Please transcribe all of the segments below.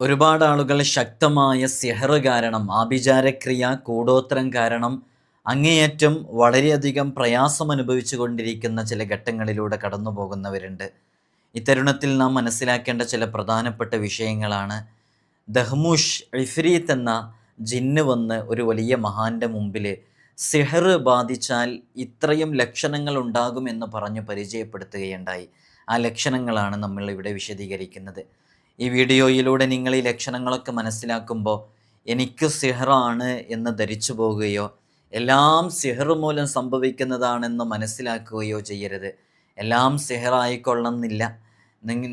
ഒരുപാട് ആളുകൾ ശക്തമായ സിഹ്ർ കാരണം, ആഭിചാരക്രിയ, കൂടോത്രം കാരണം അങ്ങേയറ്റം വളരെയധികം പ്രയാസം അനുഭവിച്ചു കൊണ്ടിരിക്കുന്ന ചില ഘട്ടങ്ങളിലൂടെ കടന്നു പോകുന്നവരുണ്ട്. ഇത്തരുണത്തിൽ നാം മനസ്സിലാക്കേണ്ട ചില പ്രധാനപ്പെട്ട വിഷയങ്ങളാണ്. ദഹ്മൂഷ് ഇഫ്രീത്ത് എന്ന ജിന്ന് വന്ന് ഒരു വലിയ മഹാൻ്റെ മുമ്പിൽ സിഹ്ർ ബാധിച്ചാൽ ഇത്രയും ലക്ഷണങ്ങൾ ഉണ്ടാകുമെന്ന് പറഞ്ഞു പരിചയപ്പെടുത്തുകയുണ്ടായി. ആ ലക്ഷണങ്ങളാണ് നമ്മൾ ഇവിടെ വിശദീകരിക്കുന്നത്. ഈ വീഡിയോയിലൂടെ നിങ്ങൾ ഈ ലക്ഷണങ്ങളൊക്കെ മനസ്സിലാക്കുമ്പോൾ എനിക്ക് സിഹ്റാണ് എന്ന് ധരിച്ചു പോവുകയോ എല്ലാം സിഹ്ർ മൂലം സംഭവിക്കുന്നതാണെന്ന് മനസ്സിലാക്കുകയോ ചെയ്യരുത്. എല്ലാം സിഹ്റായിക്കൊള്ളണമെന്നില്ല.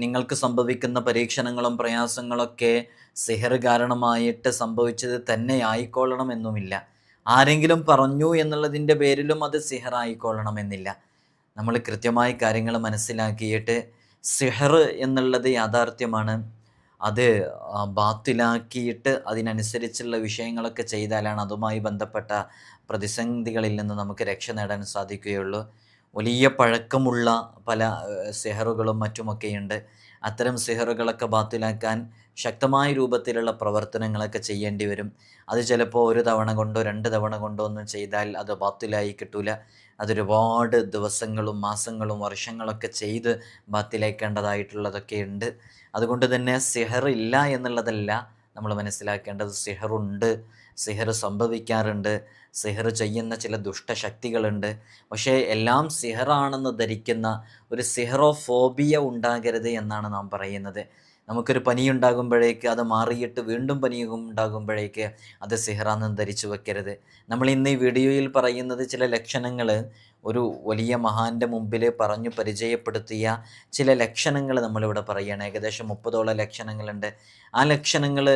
നിങ്ങൾക്ക് സംഭവിക്കുന്ന പരീക്ഷണങ്ങളും പ്രയാസങ്ങളൊക്കെ സിഹ്ർ കാരണമായിട്ട് സംഭവിച്ചത് തന്നെ ആയിക്കൊള്ളണമെന്നുമില്ല. ആരെങ്കിലും പറഞ്ഞു എന്നുള്ളതിൻ്റെ പേരിലും അത് സിഹ്റായിക്കൊള്ളണമെന്നില്ല. നമ്മൾ കൃത്യമായി കാര്യങ്ങൾ മനസ്സിലാക്കിയിട്ട് സിഹ്ർ എന്നുള്ളത് യാഥാർത്ഥ്യമാണ്, അത് ബാത്തിലാക്കിയിട്ട് അതിനനുസരിച്ചുള്ള വിഷയങ്ങളൊക്കെ ചെയ്താലാണ് അതുമായി ബന്ധപ്പെട്ട പ്രതിസന്ധികളിൽ നിന്ന് നമുക്ക് രക്ഷ നേടാൻ സാധിക്കുകയുള്ളൂ. വലിയ പഴക്കമുള്ള പല സിഹറുകളും മറ്റുമൊക്കെയുണ്ട്. അത്തരം സിഹറുകളൊക്കെ ബാത്തിലാക്കാൻ ശക്തമായ രൂപത്തിലുള്ള പ്രവർത്തനങ്ങളൊക്കെ ചെയ്യേണ്ടി വരും. അത് ചിലപ്പോൾ ഒരു തവണ കൊണ്ടോ 2 തവണ കൊണ്ടോ ഒന്നും ചെയ്താൽ അത് ബാത്തിലായി കിട്ടൂല. അതൊരുപാട് ദിവസങ്ങളും മാസങ്ങളും വർഷങ്ങളൊക്കെ ചെയ്ത് ബാത്തിലാക്കേണ്ടതായിട്ടുള്ളതൊക്കെ ഉണ്ട്. അതുകൊണ്ട് തന്നെ സിഹർ ഇല്ല എന്നുള്ളതല്ല നമ്മൾ മനസ്സിലാക്കേണ്ടത്. സിഹറുണ്ട്, സിഹർ സംഭവിക്കാറുണ്ട്, സിഹർ ചെയ്യുന്ന ചില ദുഷ്ടശക്തികളുണ്ട്. പക്ഷേ എല്ലാം സിഹറാണെന്ന് ധരിക്കുന്ന ഒരു സിഹറോഫോബിയ ഉണ്ടാകരുത് എന്നാണ് നാം പറയുന്നത്. നമുക്കൊരു പനിയുണ്ടാകുമ്പോഴേക്ക് അത് മാറിയിട്ട് വീണ്ടും പനി ഉണ്ടാകുമ്പോഴേക്ക് അത് സിഹറാണെന്ന് ധരിച്ചു വെക്കരുത്. നമ്മൾ ഇന്ന് ഈ വീഡിയോയിൽ പറയുന്നത് ചില ലക്ഷണങ്ങൾ, ഒരു വലിയ മഹാൻ്റെ മുമ്പിൽ പറഞ്ഞു പരിചയപ്പെടുത്തിയ ചില ലക്ഷണങ്ങൾ നമ്മളിവിടെ പറയുകയാണ്. ഏകദേശം 30ഓളം ലക്ഷണങ്ങളുണ്ട്. ആ ലക്ഷണങ്ങൾ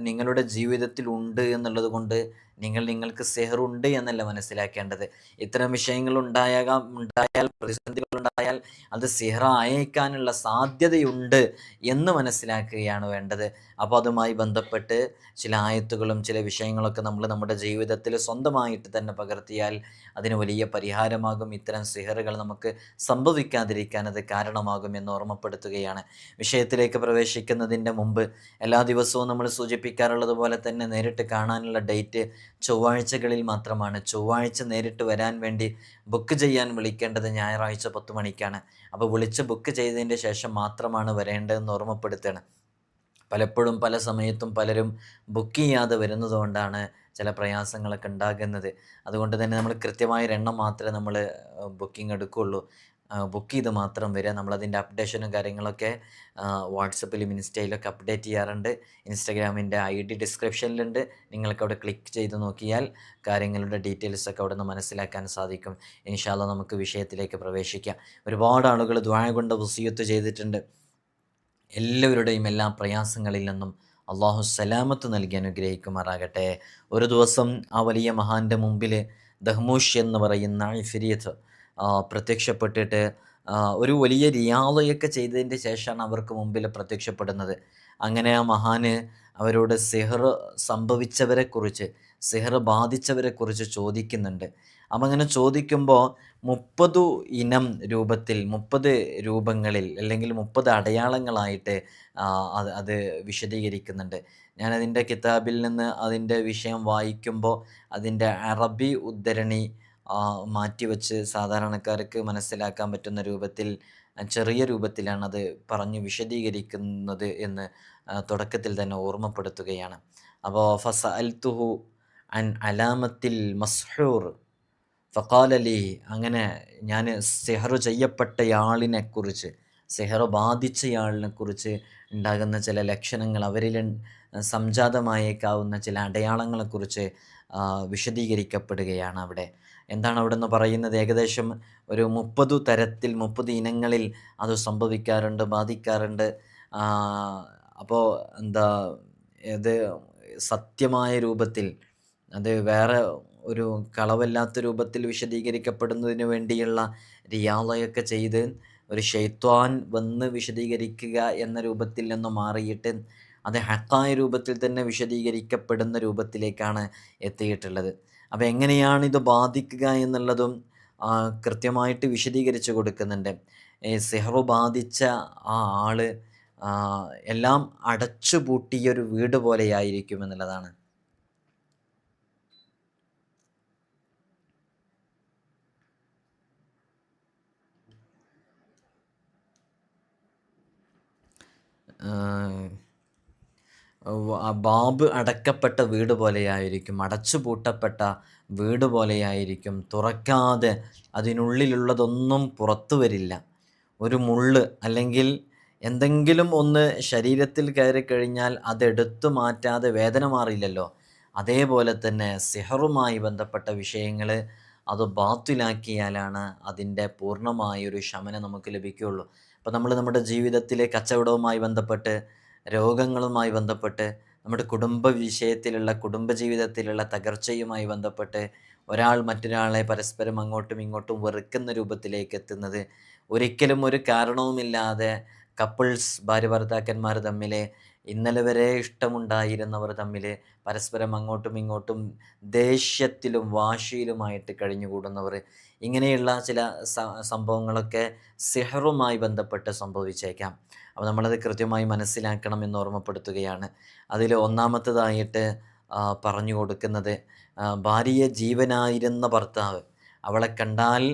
നിങ്ങളുടെ ജീവിതത്തിൽ ഉണ്ട് എന്നുള്ളത് കൊണ്ട് നിങ്ങൾക്ക് സിഹറുണ്ട് എന്നല്ല മനസ്സിലാക്കേണ്ടത്. ഇത്തരം വിഷയങ്ങൾ ഉണ്ടായാൽ പ്രതിസന്ധികളുണ്ടായാൽ അത് സിഹ്ർ അയക്കാനുള്ള സാധ്യതയുണ്ട് എന്ന് മനസ്സിലാക്കുകയാണ് വേണ്ടത്. അപ്പോൾ അതുമായി ബന്ധപ്പെട്ട് ചില ആയത്തുകളും ചില വിഷയങ്ങളൊക്കെ നമ്മൾ നമ്മുടെ ജീവിതത്തിൽ സ്വന്തമായിട്ട് തന്നെ പകർത്തിയാൽ അതിന് വലിയ പരിഹാരമാകും. ഇത്തരം സിഹറുകൾ നമുക്ക് സംഭവിക്കാതിരിക്കാൻ അത് കാരണമാകും എന്ന് ഓർമ്മപ്പെടുത്തുകയാണ്. വിഷയത്തിലേക്ക് പ്രവേശിക്കുന്നതിൻ്റെ മുമ്പ് എല്ലാ ദിവസവും നമ്മൾ സൂചിപ്പിക്കാറുള്ളത് പോലെ തന്നെ നേരിട്ട് കാണാനുള്ള ഡേറ്റ് ചൊവ്വാഴ്ചകളിൽ മാത്രമാണ്. ചൊവ്വാഴ്ച നേരിട്ട് വരാൻ വേണ്ടി ബുക്ക് ചെയ്യാൻ വിളിക്കേണ്ടത് ഞായറാഴ്ച 10 മണിക്കാണ്. അപ്പോൾ വിളിച്ച് ബുക്ക് ചെയ്തതിൻ്റെ ശേഷം മാത്രമാണ് വരേണ്ടതെന്ന് ഓർമ്മപ്പെടുത്തുകയാണ്. പലപ്പോഴും പല സമയത്തും പലരും ബുക്ക് ചെയ്യാതെ വരുന്നതുകൊണ്ടാണ് ചില പ്രയാസങ്ങളൊക്കെ ഉണ്ടാകുന്നത്. അതുകൊണ്ട് തന്നെ നമ്മൾ കൃത്യമായ എണ്ണം മാത്രമേ നമ്മൾ ബുക്കിംഗ് എടുക്കുകയുള്ളൂ. ബുക്ക് ചെയ്ത് മാത്രം വരിക. നമ്മളതിൻ്റെ അപ്ഡേഷനും കാര്യങ്ങളൊക്കെ വാട്സപ്പിലും ഇൻസ്റ്റയിലൊക്കെ അപ്ഡേറ്റ് ചെയ്യാറുണ്ട്. ഇൻസ്റ്റഗ്രാമിൻ്റെ ID ഡിസ്ക്രിപ്ഷനിലുണ്ട്. നിങ്ങൾക്ക് അവിടെ ക്ലിക്ക് ചെയ്ത് നോക്കിയാൽ കാര്യങ്ങളുടെ ഡീറ്റെയിൽസൊക്കെ അവിടെ നിന്ന് മനസ്സിലാക്കാൻ സാധിക്കും. ഇൻഷാ അല്ലാഹ് നമുക്ക് വിഷയത്തിലേക്ക് പ്രവേശിക്കാം. ഒരുപാട് ആളുകൾ ദുആ കൊണ്ട് വസിയത്ത് ചെയ്തിട്ടുണ്ട്. എല്ലാവരുടെയും എല്ലാ പ്രയാസങ്ങളിൽ നിന്നും അള്ളാഹു സലാമത്ത് നൽകി അനുഗ്രഹിക്കുമാറാകട്ടെ. ഒരു ദിവസം ആ വലിയ മഹാൻ്റെ മുമ്പിൽ ദഹ്മൂഷ് എന്ന് പറയുന്ന ഇഫ്രീത്ത് പ്രത്യക്ഷപ്പെട്ടിട്ട് ഒരു വലിയ റിയാളയൊക്കെ ചെയ്തതിൻ്റെ ശേഷമാണ് അവർക്ക് മുമ്പിൽ പ്രത്യക്ഷപ്പെടുന്നത്. അങ്ങനെ ആ മഹാന് അവരോട് സിഹർ സംഭവിച്ചവരെക്കുറിച്ച്, സിഹർ ബാധിച്ചവരെക്കുറിച്ച് ചോദിക്കുന്നുണ്ട്. അപ്പം അങ്ങനെ ചോദിക്കുമ്പോൾ 30 ഇനം രൂപത്തിൽ, 30 രൂപങ്ങളിൽ അല്ലെങ്കിൽ 30 അടയാളങ്ങളായിട്ട് അത് വിശദീകരിക്കുന്നുണ്ട്. ഞാനതിൻ്റെ കിതാബിൽ നിന്ന് അതിൻ്റെ വിഷയം വായിക്കുമ്പോൾ അതിൻ്റെ അറബി ഉദ്ധരണി മാറ്റിവെച്ച് സാധാരണക്കാർക്ക് മനസ്സിലാക്കാൻ പറ്റുന്ന രൂപത്തിൽ, ചെറിയ രൂപത്തിലാണത് പറഞ്ഞ് വിശദീകരിക്കുന്നത് എന്ന് തുടക്കത്തിൽ തന്നെ ഓർമ്മപ്പെടുത്തുകയാണ്. അപ്പോൾ ഫസഅൽതുഹു അൻ അലാമത്തിൽ മസ്ഹൂർ ഫഖാലലി, അങ്ങനെ ഞാൻ സിഹർ ചെയ്യപ്പെട്ടയാളിനെക്കുറിച്ച്, സിഹർ ബാധിച്ചയാളിനെക്കുറിച്ച് ഉണ്ടാകുന്ന ചില ലക്ഷണങ്ങൾ, അവരിൽ സംജാതമായേക്കാവുന്ന ചില അടയാളങ്ങളെക്കുറിച്ച് വിശദീകരിക്കപ്പെടുകയാണ് അവിടെ. എന്താണ് അവിടെ നിന്ന് പറയുന്നത്? ഏകദേശം ഒരു 30 തരത്തിൽ, 30 ഇനങ്ങളിൽ അത് സംഭവിക്കാറുണ്ട്, ബാധിക്കാറുണ്ട്. അപ്പോൾ ഇത് സത്യമായ രൂപത്തിൽ, അത് വേറെ ഒരു കളവല്ലാത്ത രൂപത്തിൽ വിശദീകരിക്കപ്പെടുന്നതിന് വേണ്ടിയുള്ള റിയാളയൊക്കെ ചെയ്ത് ഒരു ഷെയ്ത്വാൻ വന്ന് വിശദീകരിക്കുക എന്ന രൂപത്തിൽ നിന്ന് മാറിയിട്ട് അത് ഹക്കായ രൂപത്തിൽ തന്നെ വിശദീകരിക്കപ്പെടുന്ന രൂപത്തിലേക്കാണ് എത്തിയിട്ടുള്ളത്. അപ്പോൾ എങ്ങനെയാണ് ഇത് ബാധിക്കുക എന്നുള്ളതും കൃത്യമായിട്ട് വിശദീകരിച്ച് കൊടുക്കുന്നുണ്ട്. സിഹ്ർ ബാധിച്ച ആ ആൾ എല്ലാം അടച്ചുപൂട്ടിയൊരു വീട് പോലെയായിരിക്കും എന്നുള്ളതാണ്. ബാബ് അടക്കപ്പെട്ട വീട് പോലെയായിരിക്കും, അടച്ചുപൂട്ടപ്പെട്ട വീട് പോലെയായിരിക്കും. തുറക്കാതെ അതിനുള്ളിലുള്ളതൊന്നും പുറത്തു വരില്ല. ഒരു മുള്ള് അല്ലെങ്കിൽ എന്തെങ്കിലും ഒന്ന് ശരീരത്തിൽ കയറിക്കഴിഞ്ഞാൽ അതെടുത്തു മാറ്റാതെ വേദന മാറില്ലല്ലോ. അതേപോലെ തന്നെ സിഹറുമായി ബന്ധപ്പെട്ട വിഷയങ്ങൾ അത് ബാത്തിലാക്കിയാലാണ് അതിൻ്റെ പൂർണ്ണമായൊരു ശമനം നമുക്ക് ലഭിക്കുകയുള്ളൂ. അപ്പോൾ നമ്മൾ നമ്മുടെ ജീവിതത്തിലെ കച്ചവടവുമായി ബന്ധപ്പെട്ട്, രോഗങ്ങളുമായി ബന്ധപ്പെട്ട്, നമ്മുടെ കുടുംബ വിഷയത്തിലുള്ള കുടുംബജീവിതത്തിലുള്ള തകർച്ചയുമായി ബന്ധപ്പെട്ട് ഒരാൾ മറ്റൊരാളെ പരസ്പരം അങ്ങോട്ടും ഇങ്ങോട്ടും വെറുക്കുന്ന രൂപത്തിലേക്ക് എത്തുന്നത്, ഒരിക്കലും ഒരു കാരണവുമില്ലാതെ കപ്പിൾസ്, ഭാര്യ ഭർത്താക്കന്മാർ തമ്മിൽ ഇന്നലെ വരെ ഇഷ്ടമുണ്ടായിരുന്നവർ തമ്മിൽ പരസ്പരം അങ്ങോട്ടും ഇങ്ങോട്ടും ദേഷ്യത്തിലും വാശിയിലുമായിട്ട് കഴിഞ്ഞുകൂടുന്നവർ, ഇങ്ങനെയുള്ള ചില സംഭവങ്ങളൊക്കെ സിഹറുമായി ബന്ധപ്പെട്ട് സംഭവിച്ചേക്കാം. അപ്പോൾ നമ്മളത് കൃത്യമായി മനസ്സിലാക്കണം എന്ന് ഓർമ്മപ്പെടുത്തുകയാണ്. അതിൽ ഒന്നാമത്തേതായിട്ട് പറഞ്ഞു കൊടുക്കുന്നത്, ഭാര്യയെ ജീവനായിരുന്ന ഭർത്താവ് അവളെ കണ്ടാൽ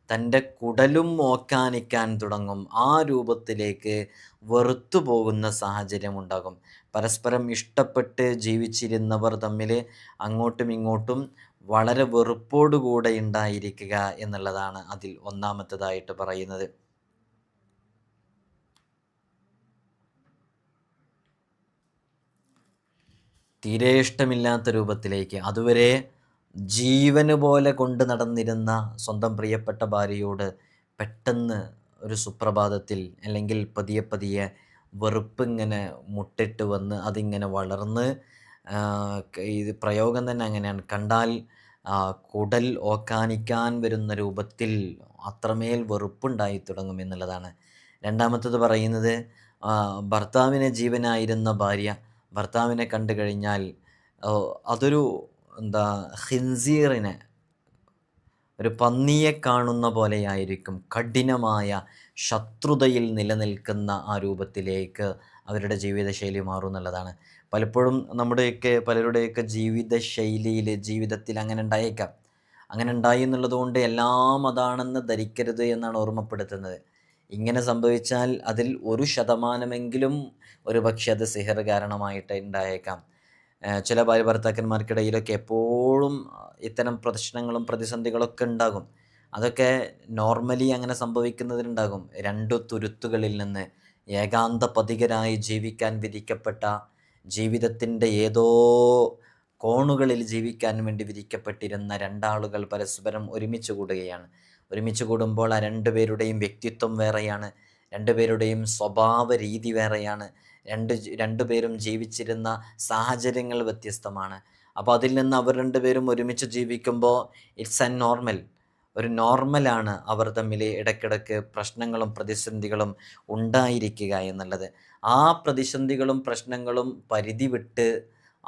തൻ്റെ കുടലും ഓക്കാനിക്കാൻ തുടങ്ങും. ആ രൂപത്തിലേക്ക് വെറുത്തു പോകുന്ന സാഹചര്യം ഉണ്ടാകും. പരസ്പരം ഇഷ്ടപ്പെട്ട് ജീവിച്ചിരുന്നവർ തമ്മിൽ അങ്ങോട്ടും ഇങ്ങോട്ടും വളരെ വെറുപ്പോടുകൂടെ ഉണ്ടായിരിക്കുക എന്നുള്ളതാണ് അതിൽ ഒന്നാമത്തേതായിട്ട് പറയുന്നത്. തീരെ ഇഷ്ടമില്ലാത്ത രൂപത്തിലേക്ക്, അതുവരെ ജീവന് പോലെ കൊണ്ട് നടന്നിരുന്ന സ്വന്തം പ്രിയപ്പെട്ട ഭാര്യയോട് പെട്ടെന്ന് ഒരു സുപ്രഭാതത്തിൽ അല്ലെങ്കിൽ പതിയെ പതിയെ വെറുപ്പിങ്ങനെ മുട്ടിട്ട് വന്ന് അതിങ്ങനെ വളർന്ന്, ഇത് പ്രയോഗം തന്നെ അങ്ങനെയാണ്, കണ്ടാൽ കുടൽ ഓക്കാനിക്കാൻ വരുന്ന രൂപത്തിൽ അത്രമേൽ വെറുപ്പുണ്ടായി തുടങ്ങും എന്നുള്ളതാണ്. രണ്ടാമത്തത് പറയുന്നത്, ഭർത്താവിനെ ജീവനായിരുന്ന ഭാര്യ ഭർത്താവിനെ കണ്ടു കഴിഞ്ഞാൽ അതൊരു ഖിൻസീറിനെ, ഒരു പന്നിയെ കാണുന്ന പോലെയായിരിക്കും. കഠിനമായ ശത്രുതയിൽ നിലനിൽക്കുന്ന ആ രൂപത്തിലേക്ക് അവരുടെ ജീവിതശൈലി മാറും എന്നുള്ളതാണ്. പലപ്പോഴും പലരുടെയൊക്കെ ജീവിതത്തിൽ അങ്ങനെ ഉണ്ടായേക്കാം. അങ്ങനെ ഉണ്ടായി എന്നുള്ളതുകൊണ്ട് എല്ലാം അതാണെന്ന് ധരിക്കരുത് എന്നാണ് ഓർമ്മപ്പെടുത്തുന്നത്. ഇങ്ങനെ സംഭവിച്ചാൽ അതിൽ 1% ഒരു പക്ഷേ അത് സിഹർ കാരണമായിട്ട് ഉണ്ടായേക്കാം. ചില ഭാര്യ ഭർത്താക്കന്മാർക്കിടയിലൊക്കെ എപ്പോഴും ഇത്തരം പ്രശ്നങ്ങളും പ്രതിസന്ധികളൊക്കെ ഉണ്ടാകും. അതൊക്കെ നോർമലി അങ്ങനെ സംഭവിക്കുന്നതിനുണ്ടാകും. 2 തുരുത്തുകളിൽ നിന്ന് ഏകാന്തപതികരായി ജീവിക്കാൻ വിധിക്കപ്പെട്ട, ജീവിതത്തിൻ്റെ ഏതോ കോണുകളിൽ ജീവിക്കാൻ വേണ്ടി വിധിക്കപ്പെട്ടിരുന്ന 2 ആളുകൾ പരസ്പരം ഒരുമിച്ച് കൂടുകയാണ്. ഒരുമിച്ച് കൂടുമ്പോൾ ആ 2 പേരുടെയും വ്യക്തിത്വം വേറെയാണ്, 2 പേരുടെയും സ്വഭാവ രീതി വേറെയാണ്, 2 പേരും ജീവിച്ചിരുന്ന സാഹചര്യങ്ങൾ വ്യത്യസ്തമാണ്. അപ്പോൾ അതിൽ നിന്ന് അവർ 2 പേരും ഒരുമിച്ച് ജീവിക്കുമ്പോൾ ഇറ്റ്സ് എ നോർമൽ, ഒരു നോർമലാണ് അവർ തമ്മിൽ ഇടയ്ക്കിടയ്ക്ക് പ്രശ്നങ്ങളും പ്രതിസന്ധികളും ഉണ്ടായിരിക്കുക എന്നുള്ളത്. ആ പ്രതിസന്ധികളും പ്രശ്നങ്ങളും പരിധി വിട്ട്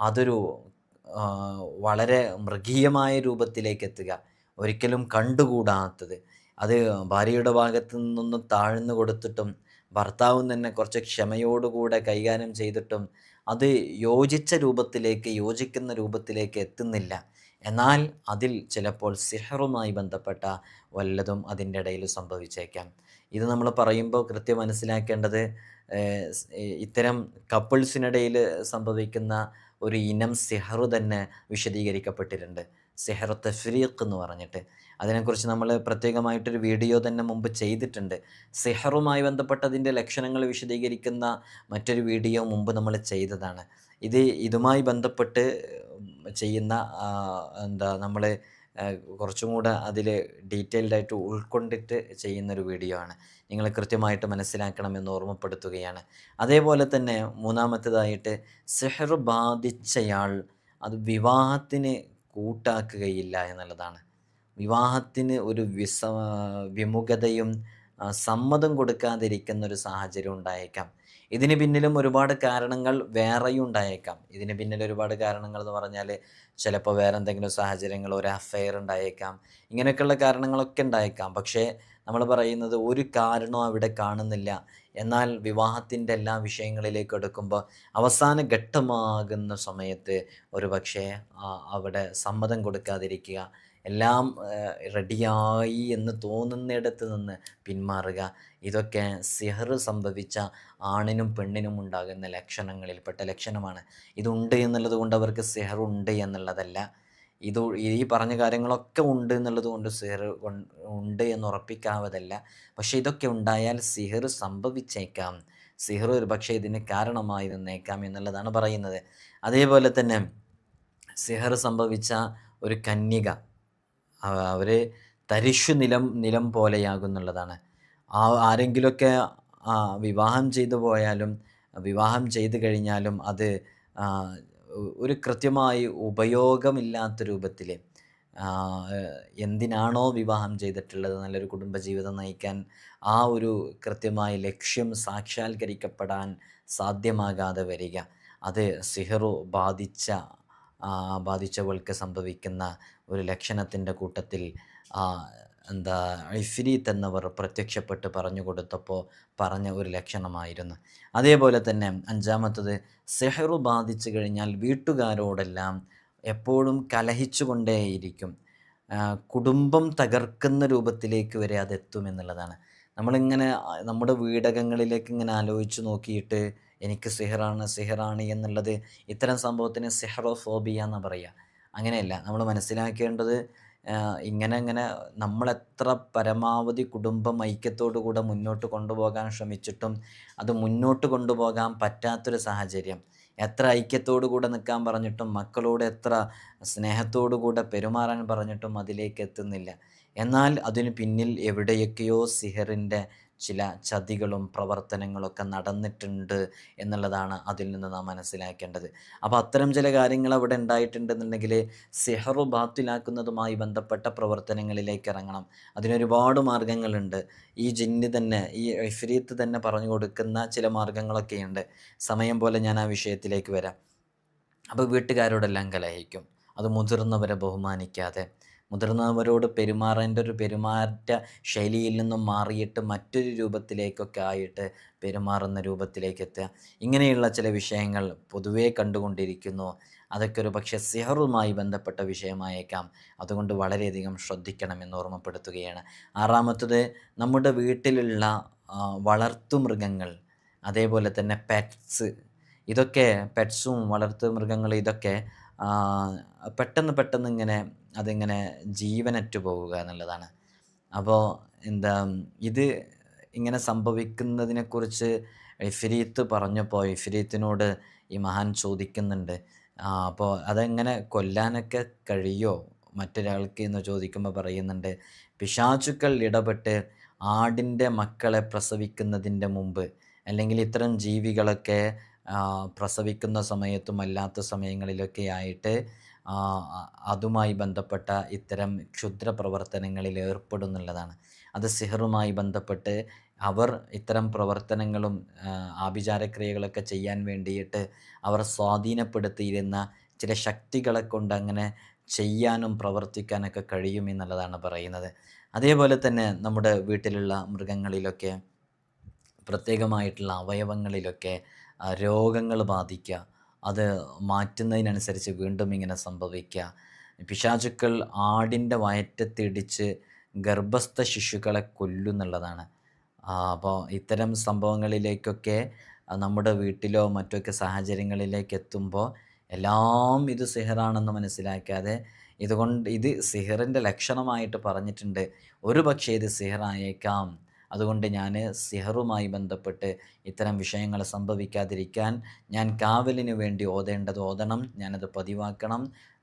അതൊരു വളരെ മൃഗീയമായ രൂപത്തിലേക്ക് എത്തുക, ഒരിക്കലും കണ്ടുകൂടാത്തത്, അത് ഭാര്യയുടെ ഭാഗത്തു നിന്നൊന്നും താഴ്ന്നു കൊടുത്തിട്ടും ഭർത്താവും തന്നെ കുറച്ച് ക്ഷമയോടുകൂടെ കൈകാര്യം ചെയ്തിട്ടും അത് യോജിക്കുന്ന രൂപത്തിലേക്ക് എത്തുന്നില്ല. എന്നാൽ അതിൽ ചിലപ്പോൾ സിഹറുമായി ബന്ധപ്പെട്ട വല്ലതും അതിൻ്റെ ഇടയിൽ സംഭവിച്ചേക്കാം. ഇത് നമ്മൾ പറയുമ്പോൾ കൃത്യം മനസ്സിലാക്കേണ്ടത്, ഇത്തരം കപ്പിൾസിനിടയിൽ സംഭവിക്കുന്ന ഒരു ഇനം സിഹറ് തന്നെ വിശദീകരിക്കപ്പെട്ടിട്ടുണ്ട്. സിഹർ തഫ്രീഖ് എന്ന് പറഞ്ഞിട്ട്. അതിനെക്കുറിച്ച് നമ്മൾ പ്രത്യേകമായിട്ടൊരു വീഡിയോ തന്നെ മുമ്പ് ചെയ്തിട്ടുണ്ട്. സിഹറുമായി ബന്ധപ്പെട്ടതിൻ്റെ ലക്ഷണങ്ങൾ വിശദീകരിക്കുന്ന മറ്റൊരു വീഡിയോ മുമ്പ് നമ്മൾ ചെയ്തതാണ്. ഇതുമായി ബന്ധപ്പെട്ട് ചെയ്യുന്ന നമ്മൾ കുറച്ചും കൂടെ അതിൽ ഡീറ്റെയിൽഡായിട്ട് ഉൾക്കൊണ്ടിട്ട് ചെയ്യുന്നൊരു വീഡിയോ ആണ്. നിങ്ങൾ കൃത്യമായിട്ട് മനസ്സിലാക്കണമെന്ന് ഓർമ്മപ്പെടുത്തുകയാണ്. അതേപോലെ തന്നെ മൂന്നാമത്തേതായിട്ട്, സിഹർ ബാധിച്ചയാൾ അത് വിവാഹത്തിന് കൂട്ടാക്കുകയില്ല എന്നുള്ളതാണ്. വിവാഹത്തിന് ഒരു വിമുഖതയും സമ്മതം കൊടുക്കാതിരിക്കുന്ന ഒരു സാഹചര്യം ഉണ്ടായേക്കാം. ഇതിന് പിന്നിലും ഒരുപാട് കാരണങ്ങൾ വേറെയും ഉണ്ടായേക്കാം. ഇതിന് പിന്നിൽ ഒരുപാട് കാരണങ്ങൾ എന്ന് പറഞ്ഞാൽ ചിലപ്പോൾ വേറെ എന്തെങ്കിലും സാഹചര്യങ്ങൾ, ഒരു അഫെയർ ഉണ്ടായേക്കാം, ഇങ്ങനെയൊക്കെയുള്ള കാരണങ്ങളൊക്കെ ഉണ്ടായേക്കാം. പക്ഷേ നമ്മൾ പറയുന്നത് ഒരു കാരണവും അവിടെ കാണുന്നില്ല. എന്നാൽ വിവാഹത്തിൻ്റെ എല്ലാ വിഷയങ്ങളിലേക്ക് എടുക്കുമ്പോൾ അവസാന ഘട്ടമാകുന്ന സമയത്ത് ഒരു പക്ഷേ അവിടെ സമ്മതം കൊടുക്കാതിരിക്കുക, എല്ലാം റെഡിയായി എന്ന് തോന്നുന്നിടത്ത് നിന്ന് പിന്മാറുക, ഇതൊക്കെ സിഹർ സംഭവിച്ച ആണിനും പെണ്ണിനും ഉണ്ടാകുന്ന ലക്ഷണങ്ങളിൽപ്പെട്ട ലക്ഷണമാണ്. ഇതുണ്ട് എന്നുള്ളത് കൊണ്ട് അവർക്ക് സിഹറുണ്ട് എന്നുള്ളതല്ല. ഈ പറഞ്ഞ കാര്യങ്ങളൊക്കെ ഉണ്ട് എന്നുള്ളത് കൊണ്ട് സിഹർ ഉണ്ട് എന്ന് ഉറപ്പിക്കാവതല്ല. പക്ഷേ ഇതൊക്കെ ഉണ്ടായാൽ സിഹർ സംഭവിച്ചേക്കാം, സിഹർ ഒരു പക്ഷേ ഇതിന് കാരണമായി നിന്നേക്കാം എന്നുള്ളതാണ് പറയുന്നത്. അതേപോലെ തന്നെ സിഹർ സംഭവിച്ച ഒരു കന്യക, അവർ തരിശു നിലം പോലെയാകുന്നുള്ളതാണ്. ആരെങ്കിലുമൊക്കെ വിവാഹം ചെയ്തു പോയാലും വിവാഹം ചെയ്തു കഴിഞ്ഞാലും അത് ഒരു കൃത്യമായി ഉപയോഗമില്ലാത്ത രൂപത്തിൽ, എന്തിനാണോ വിവാഹം ചെയ്തിട്ടുള്ളത്, നല്ലൊരു കുടുംബജീവിതം നയിക്കാൻ, ആ ഒരു കൃത്യമായ ലക്ഷ്യം സാക്ഷാത്കരിക്കപ്പെടാൻ സാധ്യമാകാതെ വരിക, അത് സിഹറു ബാധിച്ചവൾക്ക് സംഭവിക്കുന്ന ഒരു ലക്ഷണത്തിൻ്റെ കൂട്ടത്തിൽ ഇഫ്രീത്ത് എന്നവർ പ്രത്യക്ഷപ്പെട്ട് പറഞ്ഞു കൊടുത്തപ്പോൾ പറഞ്ഞ ഒരു ലക്ഷണമായിരുന്നു. അതേപോലെ തന്നെ അഞ്ചാമത്തത്, സിഹറു ബാധിച്ചു കഴിഞ്ഞാൽ വീട്ടുകാരോടെല്ലാം എപ്പോഴും കലഹിച്ചു കൊണ്ടേയിരിക്കും, കുടുംബം തകർക്കുന്ന രൂപത്തിലേക്ക് വരെ അതെത്തുമെന്നുള്ളതാണ്. നമ്മളിങ്ങനെ നമ്മുടെ വീടകങ്ങളിലേക്ക് ഇങ്ങനെ ആലോചിച്ച് നോക്കിയിട്ട് എനിക്ക് സിഹറാണ് എന്നുള്ളത്, ഇത്തരം സംഭവത്തിന് സിഹറോഫോബിയ എന്ന് പറയുക. അങ്ങനെയല്ല, നമ്മൾ മനസ്സിലാക്കേണ്ടത് ഇങ്ങനെ നമ്മളെത്ര പരമാവധി കുടുംബം ഐക്യത്തോടു കൂടെ മുന്നോട്ട് കൊണ്ടുപോകാൻ ശ്രമിച്ചിട്ടും അത് മുന്നോട്ട് കൊണ്ടുപോകാൻ പറ്റാത്തൊരു സാഹചര്യം, എത്ര ഐക്യത്തോടു കൂടെ നിൽക്കാൻ പറഞ്ഞിട്ടും മക്കളോട് എത്ര സ്നേഹത്തോടു കൂടെ പെരുമാറാൻ പറഞ്ഞിട്ടും അതിലേക്ക് എത്തുന്നില്ല. എന്നാൽ അതിന് പിന്നിൽ എവിടെയൊക്കെയോ സിഹറിൻ്റെ ചില ചതികളും പ്രവർത്തനങ്ങളൊക്കെ നടന്നിട്ടുണ്ട് എന്നുള്ളതാണ് അതിൽ നിന്ന് നാം മനസ്സിലാക്കേണ്ടത്. അപ്പോൾ അത്തരം ചില കാര്യങ്ങൾ അവിടെ ഉണ്ടായിട്ടുണ്ടെന്നുണ്ടെങ്കിൽ സിഹറു ബാത്തിലാക്കുന്നതുമായി ബന്ധപ്പെട്ട പ്രവർത്തനങ്ങളിലേക്ക് ഇറങ്ങണം. അതിനൊരുപാട് മാർഗങ്ങളുണ്ട്. ഈ ജിന്ന് തന്നെ, ഈ ഇഫ്രീത്ത് തന്നെ പറഞ്ഞു കൊടുക്കുന്ന ചില മാർഗങ്ങളൊക്കെയുണ്ട്. സമയം പോലെ ഞാൻ ആ വിഷയത്തിലേക്ക് വരാം. അപ്പോൾ വീട്ടുകാരോടെല്ലാം കലഹിക്കും, അത് മുതിർന്നവരെ ബഹുമാനിക്കാതെ, മുതിർന്നവരോട് പെരുമാറേണ്ട ഒരു പെരുമാറ്റ ശൈലിയിൽ നിന്നും മാറിയിട്ട് മറ്റൊരു രൂപത്തിലേക്കൊക്കെ ആയിട്ട് പെരുമാറുന്ന രൂപത്തിലേക്ക് എത്തുക, ഇങ്ങനെയുള്ള ചില വിഷയങ്ങൾ പൊതുവേ കണ്ടുകൊണ്ടിരിക്കുന്നു. അതൊക്കെ ഒരു പക്ഷേ സിഹറുമായി ബന്ധപ്പെട്ട വിഷയമായേക്കാം. അതുകൊണ്ട് വളരെയധികം ശ്രദ്ധിക്കണമെന്ന് ഓർമ്മപ്പെടുത്തുകയാണ്. ആറാമത്തത്, നമ്മുടെ വീട്ടിലുള്ള വളർത്തുമൃഗങ്ങൾ, അതേപോലെ തന്നെ പെറ്റ്സ്, ഇതൊക്കെ പെറ്റ്സും വളർത്തുമൃഗങ്ങൾ ഇതൊക്കെ പെട്ടെന്ന് ഇങ്ങനെ അതിങ്ങനെ ജീവനറ്റു പോവുക എന്നുള്ളതാണ്. അപ്പോൾ ഇത് ഇങ്ങനെ സംഭവിക്കുന്നതിനെക്കുറിച്ച് ഇഫ്രീത്ത് പറഞ്ഞപ്പോൾ ഇഫ്രീത്തിനോട് ഈ മഹാൻ ചോദിക്കുന്നുണ്ട്, അപ്പോൾ അതെങ്ങനെ കൊല്ലാനൊക്കെ കഴിയോ മറ്റൊരാൾക്ക് എന്ന് ചോദിക്കുമ്പോൾ പറയുന്നുണ്ട്, പിശാചുക്കൾ ഇടപെട്ട് ആടിൻ്റെ മക്കളെ പ്രസവിക്കുന്നതിൻ്റെ മുമ്പ്, അല്ലെങ്കിൽ ഇത്തരം ജീവികളൊക്കെ പ്രസവിക്കുന്ന സമയത്തും അല്ലാത്ത സമയങ്ങളിലൊക്കെ ആയിട്ട് അതുമായി ബന്ധപ്പെട്ട ഇത്തരം ക്ഷുദ്ര പ്രവർത്തനങ്ങളിൽ ഏർപ്പെടുന്നുള്ളതാണ്. അത് സിഹറുമായി ബന്ധപ്പെട്ട് അവർ ഇത്തരം പ്രവർത്തനങ്ങളും ആഭിചാരക്രിയകളൊക്കെ ചെയ്യാൻ വേണ്ടിയിട്ട് അവർ സ്വാധീനപ്പെടുത്തിയിരുന്ന ചില ശക്തികളെ കൊണ്ട് അങ്ങനെ ചെയ്യാനും പ്രവർത്തിക്കാനൊക്കെ കഴിയുമെന്നുള്ളതാണ് പറയുന്നത്. അതേപോലെ തന്നെ നമ്മുടെ വീട്ടിലുള്ള മൃഗങ്ങളിലൊക്കെ പ്രത്യേകമായിട്ടുള്ള അവയവങ്ങളിലൊക്കെ രോഗങ്ങൾ ബാധിക്കുക, അത് മാറ്റുന്നതിനനുസരിച്ച് വീണ്ടും ഇങ്ങനെ സംഭവിക്കുക. പിശാചുക്കൾ ആടിൻ്റെ വയറ്റത്തിടിച്ച് ഗർഭസ്ഥ ശിശുക്കളെ കൊല്ലുന്നുള്ളതാണ്. അപ്പോൾ ഇത്തരം സംഭവങ്ങളിലേക്കൊക്കെ നമ്മുടെ വീട്ടിലോ മറ്റൊക്കെ സാഹചര്യങ്ങളിലേക്ക് എത്തുമ്പോൾ എല്ലാം ഇത് സിഹറാണെന്ന് മനസ്സിലാക്കാതെ, ഇത് സിഹറിൻ്റെ ലക്ഷണമായിട്ട് പറഞ്ഞിട്ടുണ്ട്, ഒരു പക്ഷേ ഇത് സിഹറായേക്കാം, അതുകൊണ്ട് ഞാൻ സിഹറുമായി ബന്ധപ്പെട്ട് ഇത്തരം വിഷയങ്ങൾ സംഭവിക്കാതിരിക്കാൻ ഞാൻ കാവലിന് വേണ്ടി ഓതണം, ഞാനത് പതിവാക്കണം,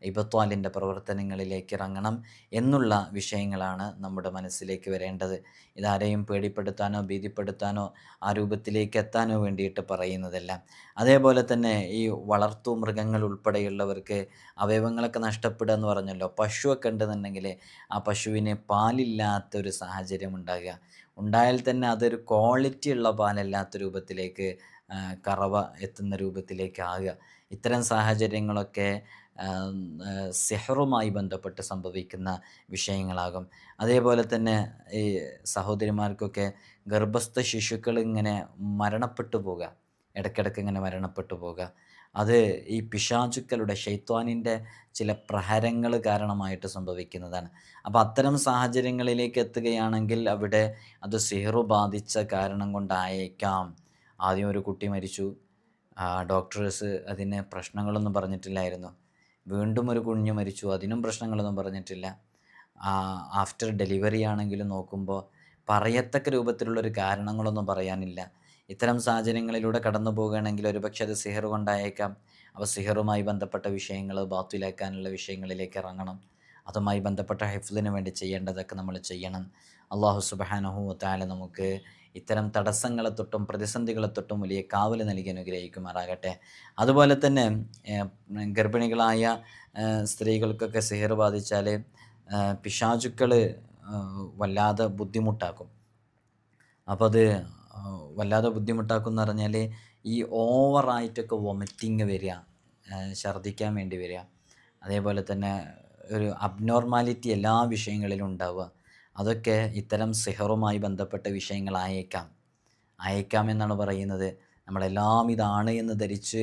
ഇബത്വാലിൻ്റെ പ്രവർത്തനങ്ങളിലേക്ക് ഇറങ്ങണം എന്നുള്ള വിഷയങ്ങളാണ് നമ്മുടെ മനസ്സിലേക്ക് വരേണ്ടത്. ഇതാരെയും പേടിപ്പെടുത്താനോ ഭീതിപ്പെടുത്താനോ ആ രൂപത്തിലേക്ക് എത്താനോ വേണ്ടിയിട്ട് പറയുന്നതല്ല. അതേപോലെ തന്നെ ഈ വളർത്തു മൃഗങ്ങൾ ഉൾപ്പെടെയുള്ളവർക്ക് അവയവങ്ങളൊക്കെ നഷ്ടപ്പെടുക എന്ന് പറഞ്ഞല്ലോ. പശുവൊക്കെ ഉണ്ടെന്നുണ്ടെങ്കിൽ ആ പശുവിന് പാലില്ലാത്തൊരു സാഹചര്യം ഉണ്ടായാൽ തന്നെ അതൊരു ക്വാളിറ്റി ഉള്ള പാലല്ലാത്ത രൂപത്തിലേക്ക് കറവ എത്തുന്ന രൂപത്തിലേക്ക് ആകുക. ഇത്തരം സാഹചര്യങ്ങളൊക്കെ സിഹറുമായി ബന്ധപ്പെട്ട് സംഭവിക്കുന്ന വിഷയങ്ങളാകും. അതേപോലെ തന്നെ ഈ സഹോദരിമാർക്കൊക്കെ ഗർഭസ്ഥ ശിശുക്കൾ ഇങ്ങനെ മരണപ്പെട്ടു പോകുക, ഇടയ്ക്കിടയ്ക്ക് ഇങ്ങനെ മരണപ്പെട്ടു പോകുക. അത് ഈ പിശാചുക്കളുടെ ശൈത്വാനിൻ്റെ ചില പ്രഹരങ്ങൾ കാരണമായിട്ട് സംഭവിക്കുന്നതാണ്. അപ്പോൾ അത്തരം സാഹചര്യങ്ങളിലേക്ക് എത്തുകയാണെങ്കിൽ അവിടെ അത് സിഹ്റ് ബാധിച്ച കാരണം കൊണ്ടായേക്കാം. ആദ്യം ഒരു കുട്ടി മരിച്ചു, ഡോക്ടേഴ്സ് അതിന് പ്രശ്നങ്ങളൊന്നും പറഞ്ഞിട്ടില്ലായിരുന്നു. വീണ്ടും ഒരു കുഞ്ഞ് മരിച്ചു, അതിനും പ്രശ്നങ്ങളൊന്നും പറഞ്ഞിട്ടില്ല. ആഫ്റ്റർ ഡെലിവറി ആണെങ്കിലും നോക്കുമ്പോൾ പറയത്തക്ക രൂപത്തിലുള്ളൊരു കാരണങ്ങളൊന്നും പറയാനില്ല. ഇത്തരം സാഹചര്യങ്ങളിലൂടെ കടന്നു പോകുകയാണെങ്കിൽ ഒരുപക്ഷെ അത് സിഹ്റ് കൊണ്ടായേക്കാം. അപ്പോൾ സിഹറുമായി ബന്ധപ്പെട്ട വിഷയങ്ങൾ ബാത്തിലാക്കാനുള്ള വിഷയങ്ങളിലേക്ക് ഇറങ്ങണം. അതുമായി ബന്ധപ്പെട്ട ഹിഫ്ളിന് വേണ്ടി ചെയ്യേണ്ടതൊക്കെ നമ്മൾ ചെയ്യണം. അള്ളാഹു സുബ്ഹാനഹു വ തആല നമുക്ക് ഇത്തരം തടസ്സങ്ങളെ തൊട്ടും പ്രതിസന്ധികളെ തൊട്ടും വലിയ കാവൽ നൽകി അനുഗ്രഹിക്കുമാറാകട്ടെ. അതുപോലെ തന്നെ ഗർഭിണികളായ സ്ത്രീകൾക്കൊക്കെ സിഹർ ബാധിച്ചാൽ പിശാചുക്കൾ വല്ലാതെ ബുദ്ധിമുട്ടാക്കും. അപ്പോൾ അത് വല്ലാതെ ബുദ്ധിമുട്ടാക്കും എന്ന് പറഞ്ഞാൽ ഈ ഓവറായിട്ടൊക്കെ വൊമിറ്റിങ് വരിക, ഛർദ്ദിക്കാൻ വേണ്ടി വരിക, അതേപോലെ തന്നെ ഒരു അബ്നോർമാലിറ്റി എല്ലാ വിഷയങ്ങളിലും ഉണ്ടാവുക. അതൊക്കെ ഇത്തരം സിഹറുമായി ബന്ധപ്പെട്ട അയക്കാം എന്നാണ് പറയുന്നത്. നമ്മളെല്ലാം ഇതാണ് എന്ന് ധരിച്ച്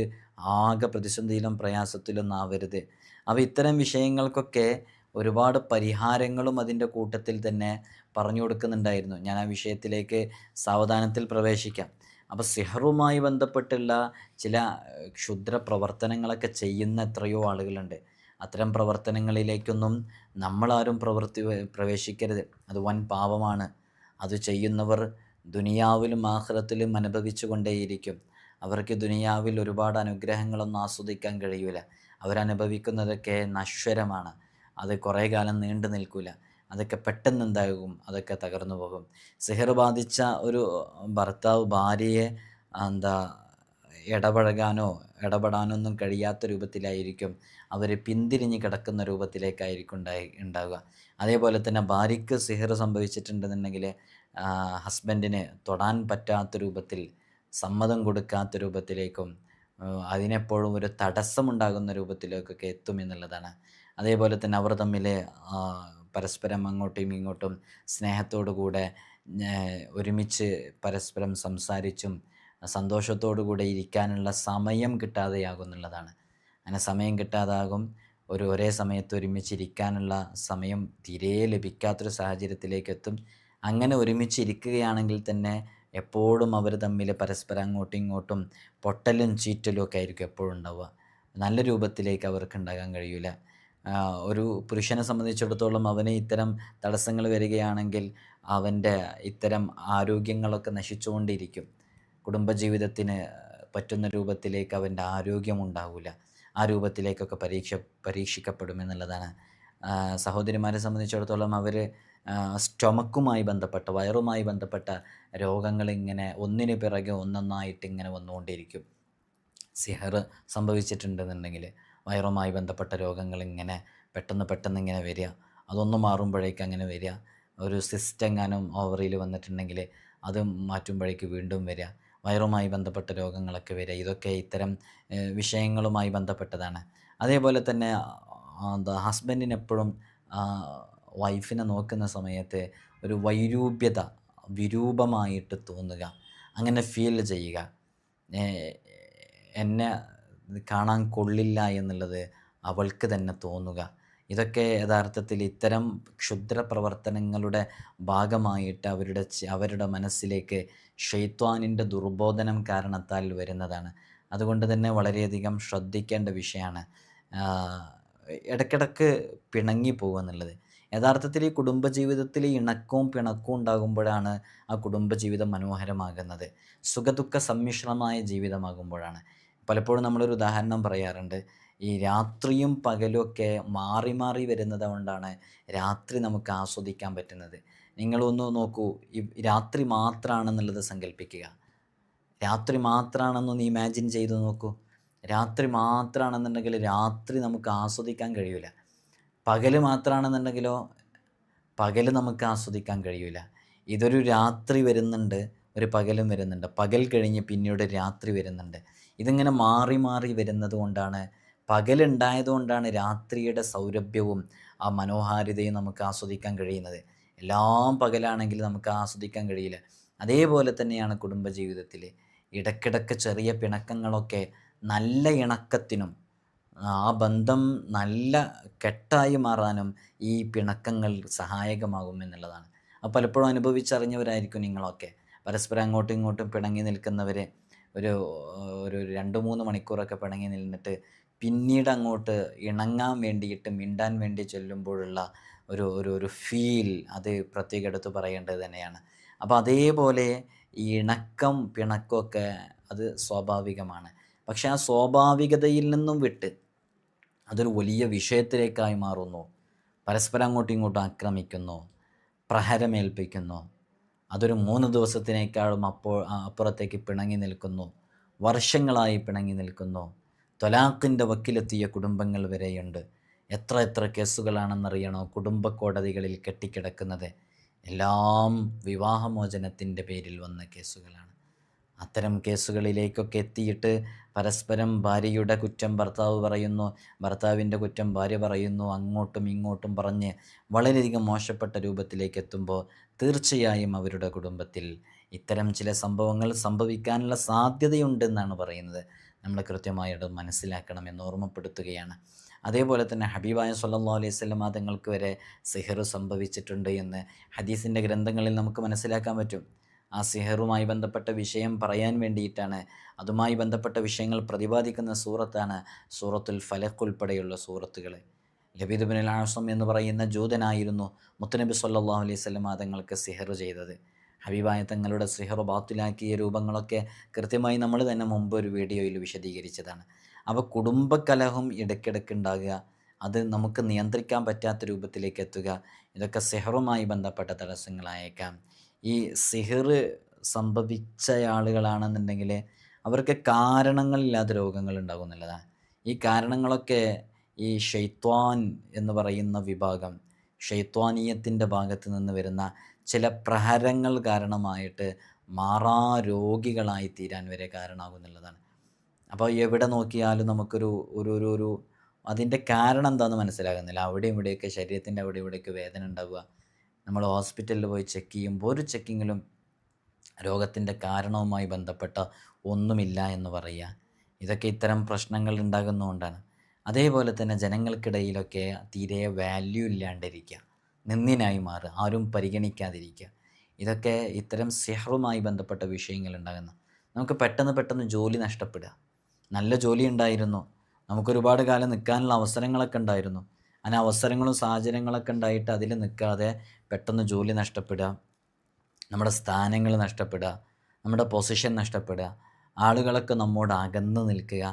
ആകെ പ്രതിസന്ധിയിലും പ്രയാസത്തിലൊന്നും ആവരുത്. അപ്പോൾ ഇത്തരം വിഷയങ്ങൾക്കൊക്കെ ഒരുപാട് പരിഹാരങ്ങളും അതിൻ്റെ കൂട്ടത്തിൽ തന്നെ പറഞ്ഞു കൊടുക്കുന്നുണ്ടായിരുന്നു. ഞാൻ ആ വിഷയത്തിലേക്ക് സാവധാനത്തിൽ പ്രവേശിക്കാം. അപ്പോൾ സിഹറുമായി ബന്ധപ്പെട്ടുള്ള ചില ക്ഷുദ്ര പ്രവർത്തനങ്ങളൊക്കെ ചെയ്യുന്ന എത്രയോ ആളുകളുണ്ട്. അത്തരം പ്രവർത്തനങ്ങളിലേക്കൊന്നും നമ്മളാരും പ്രവേശിക്കരുത്. അത് വൻ പാപമാണ്. അത് ചെയ്യുന്നവർ ദുനിയാവിലും ആഖിറത്തിലും അനുഭവിച്ചു കൊണ്ടേയിരിക്കും. അവർക്ക് ദുനിയാവിൽ ഒരുപാട് അനുഗ്രഹങ്ങളൊന്നും ആസ്വദിക്കാൻ കഴിയില്ല. അവരനുഭവിക്കുന്നതൊക്കെ നശ്വരമാണ്. അത് കുറേ കാലം നീണ്ടു നിൽക്കില്ല. അതൊക്കെ പെട്ടെന്ന് എന്താകും, അതൊക്കെ തകർന്നു പോകും. സിഹർ ബാധിച്ച ഒരു ഭർത്താവ് ഭാര്യയെ ഇടപെടാനൊന്നും കഴിയാത്ത രൂപത്തിലായിരിക്കും അവർ പിന്തിരിഞ്ഞ് കിടക്കുന്ന രൂപത്തിലേക്കായിരിക്കും ഉണ്ടാവുക. അതേപോലെ തന്നെ ഭാര്യയ്ക്ക് സിഹർ സംഭവിച്ചിട്ടുണ്ടെന്നുണ്ടെങ്കിൽ ഹസ്ബൻഡിന് തൊടാൻ പറ്റാത്ത രൂപത്തിൽ, സമ്മതം കൊടുക്കാത്ത രൂപത്തിലേക്കും, അതിനെപ്പോഴും ഒരു തടസ്സമുണ്ടാകുന്ന രൂപത്തിലേക്കൊക്കെ എത്തും എന്നുള്ളതാണ്. അതേപോലെ തന്നെ അവർ തമ്മിൽ പരസ്പരം അങ്ങോട്ടും ഇങ്ങോട്ടും സ്നേഹത്തോടു കൂടെ ഒരുമിച്ച് പരസ്പരം സംസാരിച്ചും സന്തോഷത്തോടു കൂടെ ഇരിക്കാനുള്ള സമയം കിട്ടാതെയാകുന്നുള്ളതാണ്. അങ്ങനെ സമയം കിട്ടാതാകും. ഒരേ സമയത്ത് ഒരുമിച്ചിരിക്കാനുള്ള സമയം തീരെ ലഭിക്കാത്തൊരു സാഹചര്യത്തിലേക്ക് എത്തും. അങ്ങനെ ഒരുമിച്ചിരിക്കുകയാണെങ്കിൽ തന്നെ എപ്പോഴും അവർ തമ്മിൽ പരസ്പരം അങ്ങോട്ടും ഇങ്ങോട്ടും പൊട്ടലും ചീറ്റലും ഒക്കെ ആയിരിക്കും എപ്പോഴും ഉണ്ടാവുക. നല്ല രൂപത്തിലേക്ക് അവർക്ക് ഉണ്ടാകാൻ കഴിയില്ല. ഒരു പുരുഷനെ സംബന്ധിച്ചിടത്തോളം അവന് ഇത്തരം തടസ്സങ്ങൾ വരികയാണെങ്കിൽ അവൻ്റെ ഇത്തരം ആരോഗ്യങ്ങളൊക്കെ നശിച്ചുകൊണ്ടിരിക്കും. കുടുംബജീവിതത്തിന് പറ്റുന്ന രൂപത്തിലേക്ക് അവൻ്റെ ആരോഗ്യം ഉണ്ടാവില്ല. ആ രൂപത്തിലേക്കൊക്കെ പരീക്ഷിക്കപ്പെടുമെന്നുള്ളതാണ്. സഹോദരിമാരെ സംബന്ധിച്ചിടത്തോളം അവർ സ്റ്റൊമക്കുമായി ബന്ധപ്പെട്ട, വയറുമായി ബന്ധപ്പെട്ട രോഗങ്ങൾ ഇങ്ങനെ ഒന്നിന് പിറകെ ഒന്നൊന്നായിട്ട് ഇങ്ങനെ വന്നുകൊണ്ടിരിക്കും. സിഹർ സംഭവിച്ചിട്ടുണ്ടെന്നുണ്ടെങ്കിൽ വയറുമായി ബന്ധപ്പെട്ട രോഗങ്ങൾ ഇങ്ങനെ പെട്ടെന്ന് ഇങ്ങനെ വരിക, അതൊന്ന് മാറുമ്പോഴേക്ക് അങ്ങനെ വരിക. ഒരു സിസ്റ്റ് എങ്ങാനും ഓവറിയിൽ വന്നിട്ടുണ്ടെങ്കിൽ അത് മാറ്റുമ്പോഴേക്ക് വീണ്ടും വരിക, വയറുമായി ബന്ധപ്പെട്ട രോഗങ്ങളൊക്കെ വരിക. ഇതൊക്കെ ഇത്തരം വിഷയങ്ങളുമായി ബന്ധപ്പെട്ടതാണ്. അതേപോലെ തന്നെ ഹസ്ബൻഡിനെപ്പോഴും വൈഫിനെ നോക്കുന്ന സമയത്ത് ഒരു വിരൂപമായിട്ട് തോന്നുക, അങ്ങനെ ഫീൽ ചെയ്യുക, എന്നെ കാണാൻ കൊള്ളില്ല എന്നുള്ളത് അവൾക്ക് തന്നെ തോന്നുക. ഇതൊക്കെ യഥാർത്ഥത്തിൽ ഇത്തരം ക്ഷുദ്ര പ്രവർത്തനങ്ങളുടെ ഭാഗമായിട്ട് അവരുടെ മനസ്സിലേക്ക് ശൈത്വാനിൻ്റെ ദുർബോധനം കാരണത്താൽ വരുന്നതാണ്. അതുകൊണ്ട് തന്നെ വളരെയധികം ശ്രദ്ധിക്കേണ്ട വിഷയമാണ്. ഇടയ്ക്കിടയ്ക്ക് പിണങ്ങി പോകുക എന്നുള്ളത്. യഥാർത്ഥത്തിൽ ഈ കുടുംബജീവിതത്തിൽ ഇണക്കവും പിണക്കവും ഉണ്ടാകുമ്പോഴാണ് ആ കുടുംബജീവിതം മനോഹരമാകുന്നത്. സുഖദുഃഖ സമ്മിശ്രമായ ജീവിതമാകുമ്പോഴാണ്. പലപ്പോഴും നമ്മളൊരു ഉദാഹരണം പറയാറുണ്ട്. ഈ രാത്രിയും പകലും ഒക്കെ മാറി മാറി വരുന്നത് കൊണ്ടാണ് രാത്രി നമുക്ക് ആസ്വദിക്കാൻ പറ്റുന്നത്. നിങ്ങളൊന്ന് നോക്കൂ, ഈ രാത്രി മാത്രമാണെന്നുള്ളത് സങ്കല്പിക്കുക. രാത്രി മാത്രമാണെന്നൊന്ന് ഇമാജിൻ ചെയ്ത് നോക്കൂ. രാത്രി മാത്രമാണെന്നുണ്ടെങ്കിൽ രാത്രി നമുക്ക് ആസ്വദിക്കാൻ കഴിയില്ല. പകൽ മാത്രമാണെന്നുണ്ടെങ്കിലോ പകൽ നമുക്ക് ആസ്വദിക്കാൻ കഴിയില്ല. ഇതൊരു രാത്രി വരുന്നുണ്ട്, ഒരു പകലും വരുന്നുണ്ട്, പകൽ കഴിഞ്ഞ് പിന്നീട് രാത്രി വരുന്നുണ്ട്. ഇതിങ്ങനെ മാറി മാറി വരുന്നത് കൊണ്ടാണ് പകലുണ്ടായതുകൊണ്ടാണ് രാത്രിയുടെ സൗരഭ്യവും ആ മനോഹാരിതയും നമുക്ക് ആസ്വദിക്കാൻ കഴിയുന്നത്. എല്ലാം പകലാണെങ്കിൽ നമുക്ക് ആസ്വദിക്കാൻ കഴിയില്ല. അതേപോലെ തന്നെയാണ് കുടുംബജീവിതത്തിൽ ഇടയ്ക്കിടയ്ക്ക് ചെറിയ പിണക്കങ്ങളൊക്കെ നല്ല ഇണക്കത്തിനും ആ ബന്ധം നല്ല കെട്ടായി മാറാനും ഈ പിണക്കങ്ങൾ സഹായകമാകുമെന്നുള്ളതാണ്. അത് പലപ്പോഴും അനുഭവിച്ചറിഞ്ഞവരായിരിക്കും നിങ്ങളൊക്കെ. പരസ്പരം അങ്ങോട്ടും ഇങ്ങോട്ടും പിണങ്ങി നിൽക്കുന്നവർ ഒരു ഒരു 2-3 മണിക്കൂറൊക്കെ പിണങ്ങി നിന്നിട്ട് പിന്നീട് അങ്ങോട്ട് ഇണങ്ങാൻ വേണ്ടിയിട്ട് മിണ്ടാൻ വേണ്ടി ചെല്ലുമ്പോഴുള്ള ഒരു ഒരു ഒരു ഫീൽ അത് പ്രത്യേകം എടുത്ത് പറയേണ്ടത് തന്നെയാണ്. അപ്പോൾ അതേപോലെ ഈ ഇണക്കം പിണക്കമൊക്കെ അത് സ്വാഭാവികമാണ്. പക്ഷേ ആ സ്വാഭാവികതയിൽ നിന്നും വിട്ട് അതൊരു വലിയ വിഷയത്തിലേക്കായി മാറുന്നു. പരസ്പരം അങ്ങോട്ടും ഇങ്ങോട്ടും ആക്രമിക്കുന്നു, പ്രഹരമേൽപ്പിക്കുന്നു. അതൊരു 3 ദിവസത്തിനേക്കാളും അപ്പുറത്തേക്ക് പിണങ്ങി നിൽക്കുന്നു. വർഷങ്ങളായി പിണങ്ങി നിൽക്കുന്നു. ത്വലാഖിൻ്റെ വക്കിലെത്തിയ കുടുംബങ്ങൾ വരെയുണ്ട്. എത്ര എത്ര കേസുകളാണെന്നറിയണോ കുടുംബ കോടതികളിൽ കെട്ടിക്കിടക്കുന്നത്? എല്ലാം വിവാഹമോചനത്തിൻ്റെ പേരിൽ വന്ന കേസുകളാണ്. അത്തരം കേസുകളിലേക്കൊക്കെ എത്തിയിട്ട് പരസ്പരം ഭാര്യയുടെ കുറ്റം ഭർത്താവ് പറയുന്നു, ഭർത്താവിൻ്റെ കുറ്റം ഭാര്യ പറയുന്നു, അങ്ങോട്ടും ഇങ്ങോട്ടും പറഞ്ഞ് വളരെയധികം മോശപ്പെട്ട രൂപത്തിലേക്ക് എത്തുമ്പോൾ തീർച്ചയായും അവരുടെ കുടുംബത്തിൽ ഇത്തരം ചില സംഭവങ്ങൾ സംഭവിക്കാനുള്ള സാധ്യതയുണ്ടെന്നാണ് പറയുന്നത്. നമ്മൾ കൃത്യമായിട്ട് മനസ്സിലാക്കണമെന്ന് ഓർമ്മപ്പെടുത്തുകയാണ്. അതേപോലെ തന്നെ ഹബീബായ സ്വല്ലല്ലാഹു അലൈഹി വസല്ലം തങ്ങൾക്ക് വരെ സിഹർ സംഭവിച്ചിട്ടുണ്ട് എന്ന് ഹദീസിൻ്റെ ഗ്രന്ഥങ്ങളിൽ നമുക്ക് മനസ്സിലാക്കാൻ പറ്റും. ആ സിഹറുമായി ബന്ധപ്പെട്ട വിഷയം പറയാൻ വേണ്ടിയിട്ടാണ്, അതുമായി ബന്ധപ്പെട്ട വിഷയങ്ങൾ പ്രതിപാദിക്കുന്ന സൂറത്താണ് സൂറത്തുൽ ഫലഖ് ഉൾപ്പെടെയുള്ള സൂറത്തുകൾ. ലബീദ് ബിനുൽ ആസം എന്ന് പറയുന്ന ജൂതനായിരുന്നു മുത്തുനബി സ്വല്ലല്ലാഹു അലൈഹി വസല്ലം തങ്ങൾക്ക് സിഹർ ചെയ്തത്. ഹബീബായ തങ്ങളുടെ സിഹർ ബാത്തിലാക്കിയ രൂപങ്ങളൊക്കെ കൃത്യമായി നമ്മൾ തന്നെ മുമ്പ് ഒരു വീഡിയോയിൽ വിശദീകരിച്ചതാണ്. അപ്പോൾ കുടുംബകലഹം ഇടയ്ക്കിടയ്ക്ക് ഉണ്ടാകുക, അത് നമുക്ക് നിയന്ത്രിക്കാൻ പറ്റാത്ത രൂപത്തിലേക്ക് എത്തുക, ഇതൊക്കെ സിഹറുമായി ബന്ധപ്പെട്ട തടസ്സങ്ങളായേക്കാം. ഈ സിഹിർ സംഭവിച്ച ആളുകളാണെന്നുണ്ടെങ്കിൽ അവർക്ക് കാരണങ്ങളില്ലാത്ത രോഗങ്ങൾ ഉണ്ടാകും എന്നുള്ളതാണ്. ഈ കാരണങ്ങളൊക്കെ ഈ ഷെയ്ത്വാൻ എന്ന് പറയുന്ന വിഭാഗം, ഷെയ്ത്വാനീയത്തിൻ്റെ ഭാഗത്ത് നിന്ന് വരുന്ന ചില പ്രഹരങ്ങൾ കാരണമായിട്ട് മാറാ രോഗികളായി തീരാൻ വരെ കാരണമാകും എന്നുള്ളതാണ്. അപ്പോൾ എവിടെ നോക്കിയാലും നമുക്കൊരു ഒരു ഒരു ഒരു അതിൻ്റെ കാരണം എന്താണെന്ന് മനസ്സിലാകുന്നില്ല. അവിടെയും ഇവിടെയൊക്കെ ശരീരത്തിൻ്റെ അവിടെ ഇവിടെയൊക്കെ വേദന ഉണ്ടാവുക. നമ്മൾ ഹോസ്പിറ്റലിൽ പോയി ചെക്ക് ചെയ്യുമ്പോൾ ഒരു ചെക്കിങ്ങിലും രോഗത്തിൻ്റെ കാരണവുമായി ബന്ധപ്പെട്ട ഒന്നുമില്ല എന്ന് പറയുക. ഇതൊക്കെ ഇത്തരം പ്രശ്നങ്ങൾ ഉണ്ടാകുന്നതുകൊണ്ടാണ്. അതേപോലെ തന്നെ ജനങ്ങൾക്കിടയിലൊക്കെ തീരെ വാല്യൂ ഇല്ലാണ്ടിരിക്കുക, നിന്ദിനായി മാറുക, ആരും പരിഗണിക്കാതിരിക്കുക. ഇതൊക്കെ ഇത്തരം സിഹറുമായി ബന്ധപ്പെട്ട വിഷയങ്ങൾ ഉണ്ടാകുന്ന നമുക്ക് പെട്ടെന്ന് ജോലി നഷ്ടപ്പെടുക. നല്ല ജോലി ഉണ്ടായിരുന്നു, നമുക്കൊരുപാട് കാലം നിൽക്കാനുള്ള അവസരങ്ങളൊക്കെ ഉണ്ടായിരുന്നു. അങ്ങനെ അവസരങ്ങളും സാഹചര്യങ്ങളൊക്കെ ഉണ്ടായിട്ട് അതിൽ നിൽക്കാതെ പെട്ടെന്ന് ജോലി നഷ്ടപ്പെടുക, നമ്മുടെ സ്ഥാനങ്ങൾ നഷ്ടപ്പെടുക, നമ്മുടെ പൊസിഷൻ നഷ്ടപ്പെടുക, ആളുകളൊക്കെ നമ്മോട് അകന്ന് നിൽക്കുക.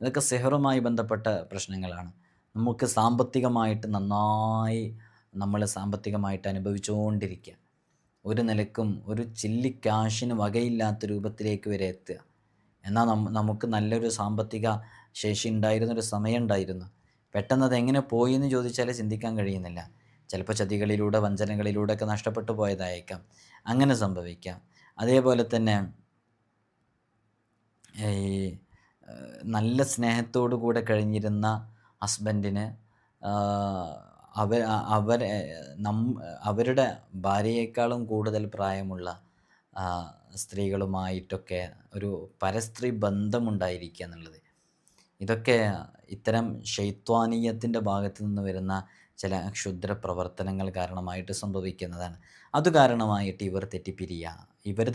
ഇതൊക്കെ സിഹറുമായി ബന്ധപ്പെട്ട പ്രശ്നങ്ങളാണ്. നമുക്ക് സാമ്പത്തികമായിട്ട് നന്നായി നമ്മൾ സാമ്പത്തികമായിട്ട് അനുഭവിച്ചുകൊണ്ടിരിക്കുക, ഒരു നിലക്കും ഒരു ചില്ലി കാശിന് വകയില്ലാത്ത രൂപത്തിലേക്ക് വരെ എത്തുക. എന്നാൽ നമുക്ക് നല്ലൊരു സാമ്പത്തിക ശേഷി ഉണ്ടായിരുന്നൊരു സമയം ഉണ്ടായിരുന്നു. പെട്ടെന്ന് അതെങ്ങനെ പോയി എന്ന് ചോദിച്ചാൽ ചിന്തിക്കാൻ കഴിയുന്നില്ല. ചിലപ്പോൾ ചതികളിലൂടെ വഞ്ചനകളിലൂടെ ഒക്കെ നഷ്ടപ്പെട്ടു പോയതായേക്കാം, അങ്ങനെ സംഭവിക്കാം. അതേപോലെ തന്നെ ഈ നല്ല സ്നേഹത്തോടു കൂടെ കഴിഞ്ഞിരുന്ന ഹസ്ബൻഡിന് അവരുടെ ഭാര്യയേക്കാളും കൂടുതൽ പ്രായമുള്ള സ്ത്രീകളുമായിട്ടൊക്കെ ഒരു പരസ്ത്രീ ബന്ധമുണ്ടായിരിക്കുക എന്നുള്ളത്, ഇതൊക്കെ ഇത്തരം ഷെയ്ത്വാനീയത്തിൻ്റെ ഭാഗത്ത് നിന്ന് വരുന്ന ചില ക്ഷുദ്ര പ്രവർത്തനങ്ങൾ കാരണമായിട്ട് സംഭവിക്കുന്നതാണ്. അത് കാരണമായിട്ട് ഇവർ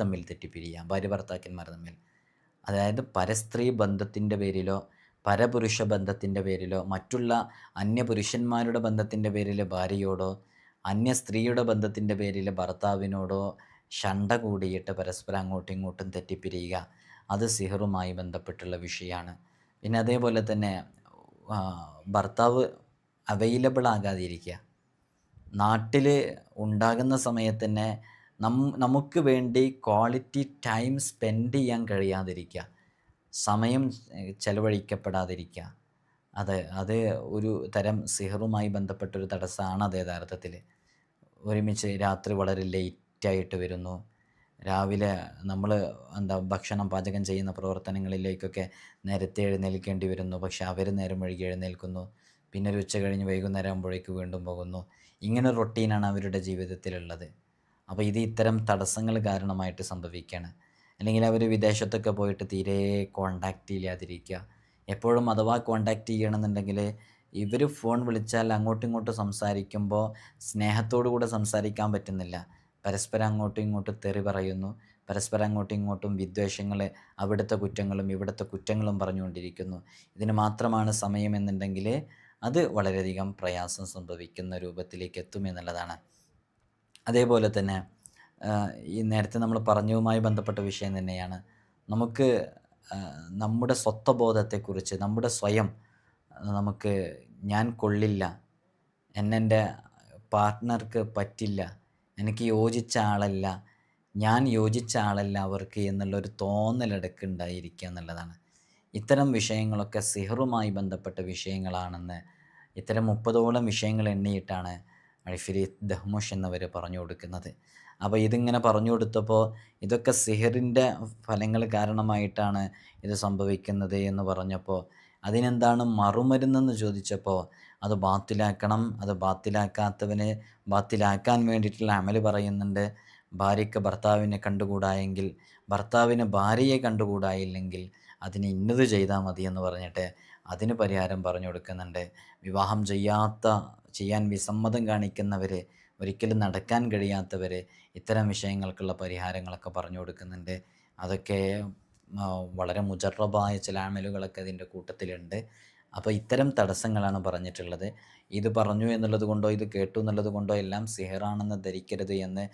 തമ്മിൽ തെറ്റിപ്പിരിയുക, ഭാര്യ ഭർത്താക്കന്മാർ തമ്മിൽ. അതായത് പരസ്ത്രീ ബന്ധത്തിൻ്റെ പേരിലോ പരപുരുഷ ബന്ധത്തിൻ്റെ പേരിലോ മറ്റുള്ള അന്യപുരുഷന്മാരുടെ ബന്ധത്തിൻ്റെ പേരിൽ ഭാര്യയോടോ അന്യ സ്ത്രീയുടെ ബന്ധത്തിൻ്റെ പേരിൽ ഭർത്താവിനോടോ ശണ്ട കൂടിയിട്ട് പരസ്പരം അങ്ങോട്ടും ഇങ്ങോട്ടും തെറ്റിപ്പിരിയുക, അത് സിഹറുമായി ബന്ധപ്പെട്ടുള്ള വിഷയമാണ്. പിന്നെ അതേപോലെ തന്നെ ഭർത്താവ് അവൈലബിൾ ആകാതിരിക്കുക, നാട്ടിൽ ഉണ്ടാകുന്ന സമയത്ത് തന്നെ നമുക്ക് വേണ്ടി ക്വാളിറ്റി ടൈം സ്പെൻഡ് ചെയ്യാൻ കഴിയാതിരിക്കുക, സമയം ചെലവഴിക്കപ്പെടാതിരിക്കുക, അത് ഒരു തരം സിഹറുമായി ബന്ധപ്പെട്ടൊരു തടസ്സമാണ്. അത് യഥാർത്ഥത്തിൽ ഒരുമിച്ച് രാത്രി വളരെ ലേറ്റായിട്ട് വരുന്നു, രാവിലെ നമ്മൾ ഭക്ഷണം പാചകം ചെയ്യുന്ന പ്രവർത്തനങ്ങളിലേക്കൊക്കെ നേരത്തെ എഴുന്നേൽക്കേണ്ടി വരുന്നു. പക്ഷെ അവർ നേരം വൈകി എഴുന്നേൽക്കുന്നു. പിന്നെ ഒരു ഉച്ച കഴിഞ്ഞ് വൈകുന്നേരം ആകുമ്പോഴേക്ക് വീണ്ടും പോകുന്നു. ഇങ്ങനെ ഒരു റൊട്ടീനാണ് അവരുടെ ജീവിതത്തിലുള്ളത്. അപ്പോൾ ഇത് ഇത്തരം തടസ്സങ്ങൾ കാരണമായിട്ട് സംഭവിക്കുകയാണ്. അല്ലെങ്കിൽ അവർ വിദേശത്തൊക്കെ പോയിട്ട് തീരെ കോണ്ടാക്റ്റ് ഇല്ലാതിരിക്കുക. എപ്പോഴും അഥവാ കോണ്ടാക്റ്റ് ചെയ്യണമെന്നുണ്ടെങ്കിൽ ഇവർ ഫോൺ വിളിച്ചാൽ അങ്ങോട്ടും ഇങ്ങോട്ടും സംസാരിക്കുമ്പോൾ സ്നേഹത്തോടു കൂടെ സംസാരിക്കാൻ പറ്റുന്നില്ല. പരസ്പരം അങ്ങോട്ടും ഇങ്ങോട്ടും തെറി പറയുന്നു. പരസ്പരം അങ്ങോട്ടും ഇങ്ങോട്ടും വിദ്വേഷങ്ങൾ, അവിടുത്തെ കുറ്റങ്ങളും ഇവിടുത്തെ കുറ്റങ്ങളും പറഞ്ഞുകൊണ്ടിരിക്കുന്നു. ഇതിന് മാത്രമാണ് സമയമെന്നുണ്ടെങ്കിൽ അത് വളരെയധികം പ്രയാസം സംഭവിക്കുന്ന രൂപത്തിലേക്ക് എത്തുമെന്നുള്ളതാണ്. അതേപോലെ തന്നെ ഈ നേരത്തെ നമ്മൾ പറഞ്ഞതുമായി ബന്ധപ്പെട്ട വിഷയം തന്നെയാണ്. നമുക്ക് നമ്മുടെ സ്വത്വബോധത്തെക്കുറിച്ച് നമ്മുടെ സ്വയം നമുക്ക് ഞാൻ കൊള്ളില്ല, എന്നെൻ്റെ പാർട്ട്ണർക്ക് പറ്റില്ല, എനിക്ക് യോജിച്ച ആളല്ല, ഞാൻ യോജിച്ച ആളല്ല അവർക്ക് എന്നുള്ളൊരു തോന്നലിടയ്ക്ക് ഉണ്ടായിരിക്കുക എന്നുള്ളതാണ്. ഇത്തരം വിഷയങ്ങളൊക്കെ സിഹറുമായി ബന്ധപ്പെട്ട വിഷയങ്ങളാണെന്ന് ഇത്തരം 30ഓളം വിഷയങ്ങൾ എണ്ണിയിട്ടാണ് അൽഫരീദ് ദഹ്മുഷ് എന്നവർ പറഞ്ഞു കൊടുക്കുന്നത്. അപ്പോൾ ഇതിങ്ങനെ പറഞ്ഞു കൊടുത്തപ്പോൾ ഇതൊക്കെ സിഹറിൻ്റെ ഫലങ്ങൾ കാരണമായിട്ടാണ് ഇത് സംഭവിക്കുന്നത് എന്ന് പറഞ്ഞപ്പോൾ അതിനെന്താണ് മറുമരുന്നെന്ന് ചോദിച്ചപ്പോൾ അത് ബാത്തിലാക്കണം, അത് ബാത്തിലാക്കാത്തവന് ബാത്തിലാക്കാൻ വേണ്ടിയിട്ടുള്ള അമൽ പറയുന്നുണ്ട്. ഭാര്യയ്ക്ക് ഭർത്താവിനെ കണ്ടുകൂടായെങ്കിൽ, ഭർത്താവിന് ഭാര്യയെ കണ്ടുകൂടായില്ലെങ്കിൽ അതിന് ഇന്നത് ചെയ്താൽ മതി എന്ന് പറഞ്ഞിട്ട് അതിന് പരിഹാരം പറഞ്ഞു കൊടുക്കുന്നുണ്ട്. വിവാഹം ചെയ്യാൻ വിസമ്മതം കാണിക്കുന്നവർ, ഒരിക്കലും നടക്കാൻ കഴിയാത്തവർ ഇത്തരം വിഷയങ്ങൾക്കുള്ള പരിഹാരങ്ങളൊക്കെ പറഞ്ഞു കൊടുക്കുന്നുണ്ട്. അതൊക്കെ വളരെ മുജറബായ ചില അമലുകളൊക്കെ അതിൻ്റെ കൂട്ടത്തിലുണ്ട്. അപ്പോൾ ഇത്തരം തടസ്സങ്ങളാണ് പറഞ്ഞിട്ടുള്ളത്. ഇത് പറഞ്ഞു എന്നുള്ളത് കൊണ്ടോ ഇത് കേട്ടു എന്നുള്ളത് കൊണ്ടോ എല്ലാം സിഹറാണെന്ന് ധരിക്കരുത് എന്ന്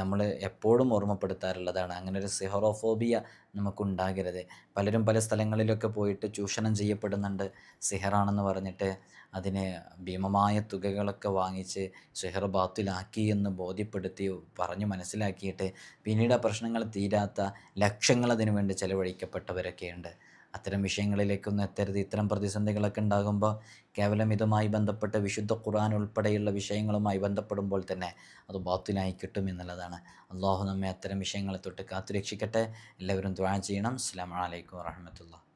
നമ്മൾ എപ്പോഴും ഓർമ്മപ്പെടുത്താറുള്ളതാണ്. അങ്ങനെ ഒരു സിഹറോഫോബിയ നമുക്കുണ്ടാകരുത്. പലരും പല സ്ഥലങ്ങളിലൊക്കെ പോയിട്ട് ചൂഷണം ചെയ്യപ്പെടുന്നുണ്ട്. സിഹറാണെന്ന് പറഞ്ഞിട്ട് അതിന് ഭീമമായ തുകകളൊക്കെ വാങ്ങിച്ച് സിഹർ ബാത്തിലാക്കി എന്ന് ബോധ്യപ്പെടുത്തി പറഞ്ഞു മനസ്സിലാക്കിയിട്ട് പിന്നീട് ആ പ്രശ്നങ്ങൾ തീരാത്ത ലക്ഷങ്ങൾ അതിനു വേണ്ടി ചെലവഴിക്കപ്പെട്ടവരൊക്കെയുണ്ട്. അത്തരം വിഷയങ്ങളിലേക്കൊന്നും എത്തരുത്. ഇത്തരം പ്രതിസന്ധികളൊക്കെ ഉണ്ടാകുമ്പോൾ കേവലം ഇതുമായി ബന്ധപ്പെട്ട വിശുദ്ധ ഖുർആൻ ഉൾപ്പെടെയുള്ള വിഷയങ്ങളുമായി ബന്ധപ്പെടുമ്പോൾ തന്നെ അത് ബാത്തിലായി കിട്ടും എന്നുള്ളതാണ്. അള്ളാഹു നമ്മെ അത്തരം വിഷയങ്ങളെ തൊട്ട് കാത്തുരക്ഷിക്കട്ടെ. എല്ലാവരും ദുആ ചെയ്യണം. അസ്സലാമു അലൈക്കും വറഹ്മത്തുള്ളാഹി.